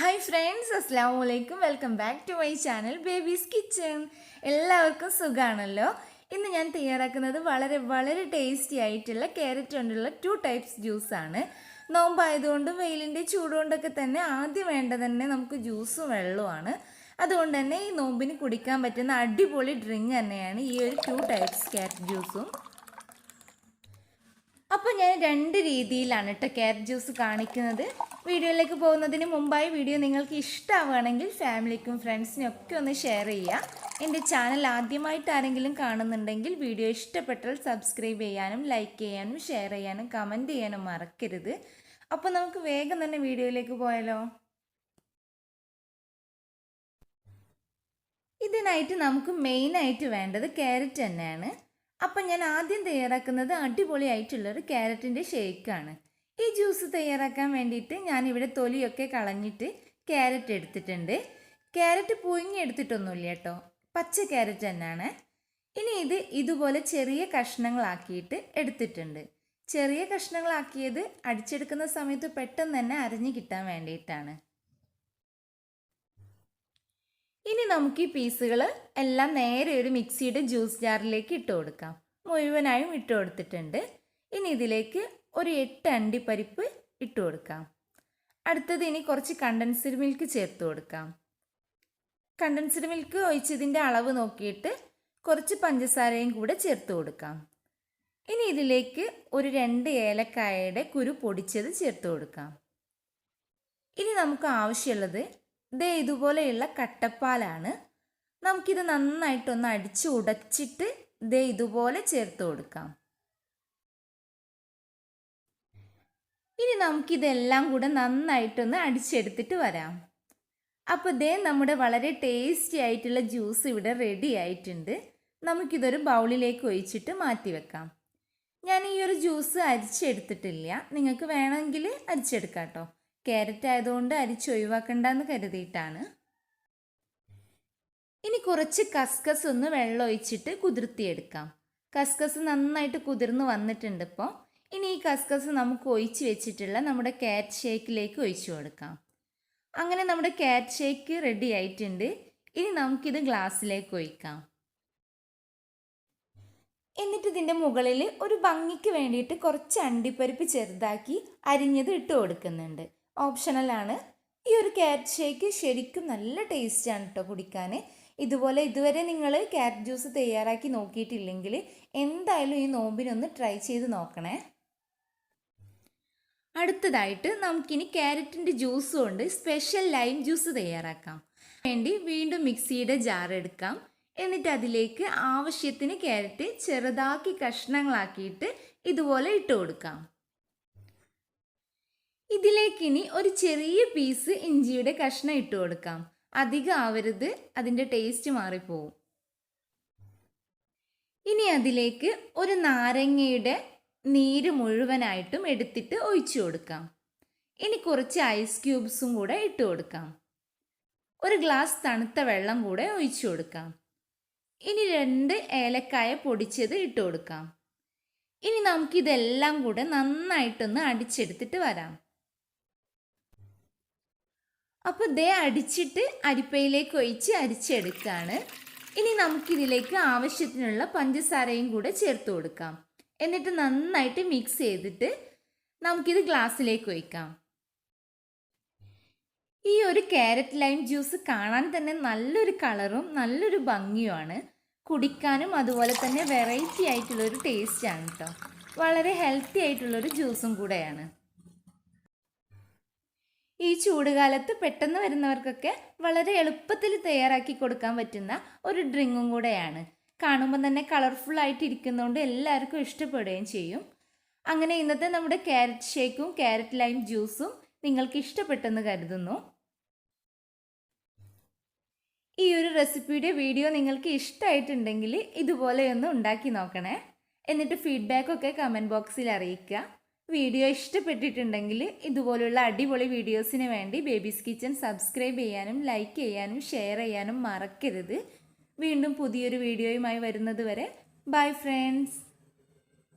Hi friends, അസ്സാം വലൈക്കും. Welcome back to my channel babies kitchen. എല്ലാവർക്കും സുഖമാണല്ലോ. ഇന്ന് ഞാൻ തയ്യാറാക്കുന്നത് വളരെ വളരെ ടേസ്റ്റി ആയിട്ടുള്ള ക്യാരറ്റ് കൊണ്ടുള്ള 2 ടൈപ്സ് ജ്യൂസാണ്. നോമ്പായതുകൊണ്ടും വെയിലിൻ്റെ ചൂടുകൊണ്ടൊക്കെ തന്നെ ആദ്യം വേണ്ടത് തന്നെ നമുക്ക് ജ്യൂസും വെള്ളവുമാണ്. അതുകൊണ്ട് തന്നെ ഈ നോമ്പിന് കുടിക്കാൻ പറ്റുന്ന അടിപൊളി ഡ്രിങ്ക് തന്നെയാണ് ഈ ഒരു 2 ടൈപ്സ് ക്യാരറ്റ് ജ്യൂസും. അപ്പോൾ ഞാൻ 2 രീതിയിലാണ് ക്യാരറ്റ് ജ്യൂസ് കാണിക്കുന്നത്. വീഡിയോയിലേക്ക് പോകുന്നതിന് മുമ്പായി വീഡിയോ നിങ്ങൾക്ക് ഇഷ്ടമാവുകയാണെങ്കിൽ ഫാമിലിക്കും ഫ്രണ്ട്സിനും ഒക്കെ ഒന്ന് ഷെയർ ചെയ്യുക. എൻ്റെ ചാനൽ ആദ്യമായിട്ട് ആരെങ്കിലും കാണുന്നുണ്ടെങ്കിൽ വീഡിയോ ഇഷ്ടപ്പെട്ടാൽ സബ്സ്ക്രൈബ് ചെയ്യാനും ലൈക്ക് ചെയ്യാനും ഷെയർ ചെയ്യാനും കമൻറ്റ് ചെയ്യാനും മറക്കരുത്. അപ്പോൾ നമുക്ക് വേഗം തന്നെ വീഡിയോയിലേക്ക് പോയാലോ. ഇതിനായിട്ട് നമുക്ക് മെയിനായിട്ട് വേണ്ടത് ക്യാരറ്റ് തന്നെയാണ്. അപ്പം ഞാൻ ആദ്യം തയ്യാറാക്കുന്നത് അടിപൊളിയായിട്ടുള്ളൊരു ക്യാരറ്റിൻ്റെ ഷേക്കാണ്. ഈ ജ്യൂസ് തയ്യാറാക്കാൻ വേണ്ടിയിട്ട് ഞാനിവിടെ തൊലിയൊക്കെ കളഞ്ഞിട്ട് ക്യാരറ്റ് എടുത്തിട്ടുണ്ട്. ക്യാരറ്റ് പുഴുങ്ങി എടുത്തിട്ടൊന്നുമില്ല കേട്ടോ, പച്ച ക്യാരറ്റ് തന്നെയാണ്. ഇനി ഇതുപോലെ ചെറിയ കഷ്ണങ്ങളാക്കിയിട്ട് എടുത്തിട്ടുണ്ട്. ചെറിയ കഷ്ണങ്ങളാക്കിയത് അടിച്ചെടുക്കുന്ന സമയത്ത് പെട്ടെന്ന് തന്നെ അരിഞ്ഞ് കിട്ടാൻ വേണ്ടിയിട്ടാണ്. ഇനി നമുക്ക് ഈ പീസുകൾ എല്ലാം നേരെ ഒരു മിക്സിയുടെ ജ്യൂസ് ജാറിലേക്ക് ഇട്ട് കൊടുക്കാം. മുഴുവനായും ഇട്ട് കൊടുത്തിട്ടുണ്ട്. ഇനി ഇതിലേക്ക് ഒരു 8 അണ്ടിപ്പരിപ്പ് ഇട്ട് കൊടുക്കാം. അടുത്തത് ഇനി കുറച്ച് കണ്ടൻസ്ഡ് മിൽക്ക് ചേർത്ത് കൊടുക്കാം. കണ്ടൻസ്ഡ് മിൽക്ക് ഒഴിച്ചതിൻ്റെ അളവ് നോക്കിയിട്ട് കുറച്ച് പഞ്ചസാരയും കൂടെ ചേർത്ത് കൊടുക്കാം. ഇനി ഇതിലേക്ക് ഒരു 2 ഏലക്കായയുടെ കുരു പൊടിച്ചത് ചേർത്ത് കൊടുക്കാം. ഇനി നമുക്ക് ആവശ്യമുള്ളത് ഇതുപോലെയുള്ള കട്ടപ്പാലാണ്. നമുക്കിത് നന്നായിട്ടൊന്ന് അടിച്ച് ഉടച്ചിട്ട് ഇതുപോലെ ചേർത്ത് കൊടുക്കാം. ഇനി നമുക്കിതെല്ലാം കൂടെ നന്നായിട്ടൊന്ന് അടിച്ചെടുത്തിട്ട് വരാം. അപ്പോൾ നമ്മുടെ വളരെ ടേസ്റ്റി ആയിട്ടുള്ള ജ്യൂസ് ഇവിടെ റെഡി ആയിട്ടുണ്ട്. നമുക്കിതൊരു ബൗളിലേക്ക് ഒഴിച്ചിട്ട് മാറ്റി വെക്കാം. ഞാൻ ഈ ഒരു ജ്യൂസ് അരിച്ചെടുത്തിട്ടില്ല, നിങ്ങൾക്ക് വേണമെങ്കിൽ അരിച്ചെടുക്കാം കേട്ടോ. ക്യാരറ്റ് ആയതുകൊണ്ട് അരിച്ചൊഴിവാക്കണ്ടെന്ന് കരുതിയിട്ടാണ്. ഇനി കുറച്ച് കസ്കസ് ഒന്ന് വെള്ളം ഒഴിച്ചിട്ട് കുതിർത്തിയെടുക്കാം. കസ്കസ് നന്നായിട്ട് കുതിർന്ന് വന്നിട്ടുണ്ട്. ഇപ്പോൾ ഇനി ഈ കസ്കസ് നമുക്ക് ഒഴിച്ച് വെച്ചിട്ടുള്ള നമ്മുടെ ക്യാരറ്റ് ഷേക്കിലേക്ക് ഒഴിച്ചു കൊടുക്കാം. അങ്ങനെ നമ്മുടെ ക്യാരറ്റ് ഷേക്ക് റെഡി ആയിട്ടുണ്ട്. ഇനി നമുക്കിത് ഗ്ലാസ്സിലേക്ക് ഒഴിക്കാം. എന്നിട്ട് ഇതിൻ്റെ മുകളിൽ ഒരു ഭംഗിക്ക് വേണ്ടിയിട്ട് കുറച്ച് അണ്ടിപ്പരിപ്പ് ചെറുതാക്കി അരിഞ്ഞത് ഇട്ട് കൊടുക്കുന്നുണ്ട്. ഓപ്ഷണലാണ്. ഈ ഒരു ക്യാരറ്റ് ഷേക്ക് ശരിക്കും നല്ല ടേസ്റ്റാണ് കേട്ടോ കുടിക്കാൻ. ഇതുപോലെ ഇതുവരെ നിങ്ങൾ ക്യാരറ്റ് ജ്യൂസ് തയ്യാറാക്കി നോക്കിയിട്ടില്ലെങ്കിൽ എന്തായാലും ഈ നോമ്പിനൊന്ന് ട്രൈ ചെയ്ത് നോക്കണേ. അടുത്തതായിട്ട് നമുക്കിനി ക്യാരറ്റിൻ്റെ ജ്യൂസ് കൊണ്ട് സ്പെഷ്യൽ ലൈം ജ്യൂസ് തയ്യാറാക്കാം. വേണ്ടി വീണ്ടും മിക്സിയുടെ ജാർ എടുക്കാം. എന്നിട്ട് അതിലേക്ക് ആവശ്യത്തിന് ക്യാരറ്റ് ചെറുതാക്കി കഷ്ണങ്ങളാക്കിയിട്ട് ഇതുപോലെ ഇട്ട് കൊടുക്കാം. ഇതിലേക്കിനി ഒരു ചെറിയ പീസ് ഇഞ്ചിയുടെ കഷ്ണം ഇട്ട് കൊടുക്കാം. അധികം ആവരുത്, അതിൻ്റെ ടേസ്റ്റ് മാറിപ്പോവും. ഇനി അതിലേക്ക് ഒരു നാരങ്ങയുടെ നീര് മുഴുവനായിട്ടും എടുത്തിട്ട് ഒഴിച്ചു കൊടുക്കാം. ഇനി കുറച്ച് ഐസ് ക്യൂബ്സും കൂടെ ഇട്ട് കൊടുക്കാം. ഒരു ഗ്ലാസ് തണുത്ത വെള്ളം കൂടെ ഒഴിച്ചു കൊടുക്കാം. ഇനി 2 ഏലക്കായ പൊടിച്ചത് ഇട്ട് കൊടുക്കാം. ഇനി നമുക്കിതെല്ലാം കൂടെ നന്നായിട്ടൊന്ന് അടിച്ചെടുത്തിട്ട് വരാം. അപ്പോൾ അടിച്ചിട്ട് അരിപ്പയിലേക്ക് ഒഴിച്ച് അരിച്ചെടുക്കുകയാണ്. ഇനി നമുക്കിതിലേക്ക് ആവശ്യത്തിനുള്ള പഞ്ചസാരയും കൂടെ ചേർത്ത് കൊടുക്കാം. എന്നിട്ട് നന്നായിട്ട് മിക്സ് ചെയ്തിട്ട് നമുക്കിത് ഗ്ലാസ്സിലേക്ക് ഒഴിക്കാം. ഈ ഒരു ക്യാരറ്റ് ലൈം ജ്യൂസ് കാണാൻ തന്നെ നല്ലൊരു കളറും നല്ലൊരു ഭംഗിയുമാണ്. കുടിക്കാനും അതുപോലെ തന്നെ വെറൈറ്റി ആയിട്ടുള്ളൊരു ടേസ്റ്റാണ് കേട്ടോ. വളരെ ഹെൽത്തി ആയിട്ടുള്ളൊരു ജ്യൂസും കൂടെയാണ്. ഈ ചൂടുകാലത്ത് പെട്ടെന്ന് വരുന്നവർക്കൊക്കെ വളരെ എളുപ്പത്തിൽ തയ്യാറാക്കി കൊടുക്കാൻ പറ്റുന്ന ഒരു ഡ്രിങ്കും കൂടെയാണ്. കാണുമ്പോൾ തന്നെ കളർഫുൾ ആയിട്ട് ഇരിക്കുന്നതുകൊണ്ട് എല്ലാവർക്കും ഇഷ്ടപ്പെടുകയും ചെയ്യും. അങ്ങനെ ഇന്നത്തെ നമ്മുടെ ക്യാരറ്റ് ഷേക്കും ക്യാരറ്റ് ലൈം ജ്യൂസും നിങ്ങൾക്ക് ഇഷ്ടപ്പെട്ടെന്ന് കരുതുന്നു. ഈ ഒരു റെസിപ്പിയുടെ വീഡിയോ നിങ്ങൾക്ക് ഇഷ്ടമായിട്ടുണ്ടെങ്കിൽ ഇതുപോലെയൊന്ന് ഉണ്ടാക്കി നോക്കണേ. എന്നിട്ട് ഫീഡ്ബാക്കൊക്കെ കമൻറ്റ് ബോക്സിൽ അറിയിക്കുക. വീഡിയോ ഇഷ്ടപ്പെട്ടിട്ടുണ്ടെങ്കിൽ ഇതുപോലുള്ള അടിപൊളി വീഡിയോസിന് വേണ്ടി ബേബീസ് കിച്ചൺ സബ്സ്ക്രൈബ് ചെയ്യാനും ലൈക്ക് ചെയ്യാനും ഷെയർ ചെയ്യാനും മറക്കരുത്. വീണ്ടും പുതിയൊരു വീഡിയോയുമായി വരുന്നത് വരെ ബൈ ഫ്രണ്ട്സ്.